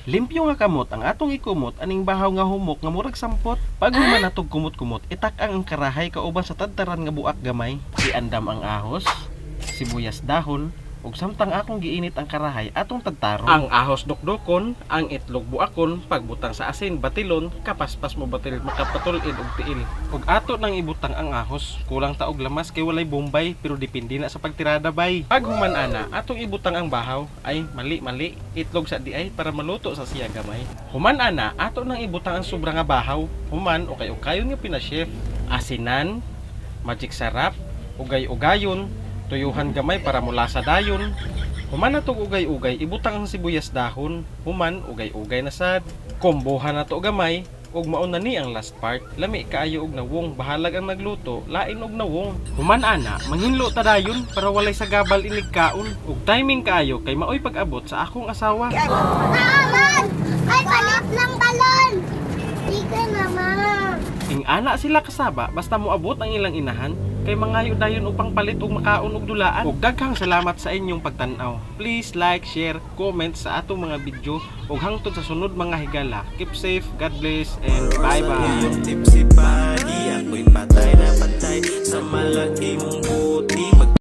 Limpyo nga kamot ang atong ikumot aning bahaw nga humok nga murag sampot. Pag human natog kumot-kumot, itak ang karahay kauban sa tadtaran nga buak gamay. Iandam ang ahos, sibuyas dahon, ug samtang akong giinit ang karahay atong tadtaron. Ang ahos dukdukon, ang itlog buakon, pagbutang sa asin batilon, kapaspas mo batil makapatulid og tiil. Ug ato nang ibutang ang ahos, kulang ta og lamas kay walay bombay pero depende na sa pagtirada bay. Pag human ana, atong ibutang ang bahaw ay mali itlog sa diay para maluto sa siya gamay. Human ana, ato nang ibutang ang sobra nga bahaw, human ukay-ukayon nga pinachef, asinan, magic sarap, ugay-ugayon, tuyuhan gamay para mula sa dayon. Human na itong ugay-ugay, ibutang ang sibuyas dahon. Human, ugay-ugay na sad. Kombohan na ito gamay. Ug maun na ni ang last part. Lami kaayo og nawong, bahalag ang nagluto, lain og nawong. Human ana, manghinlo ta dayon para walay sa gabal inig kaon. Ug timing kaayo kay maoy pag-abot sa akong asawa. Naman! Ay, palit ng balon! Sige, mama. Ing ana sila kasaba basta moabot ang ilang inahan kay mangayo dayon upang palit og makaon og dulaan. Ug daghang salamat sa inyong pagtan-aw. Please like, share, comment sa atong mga video ug hangtod sa sunod mga higala. Keep safe, God bless, and bye-bye. Yung tipsy body, ako'y patay na patay sa malaki mong buti.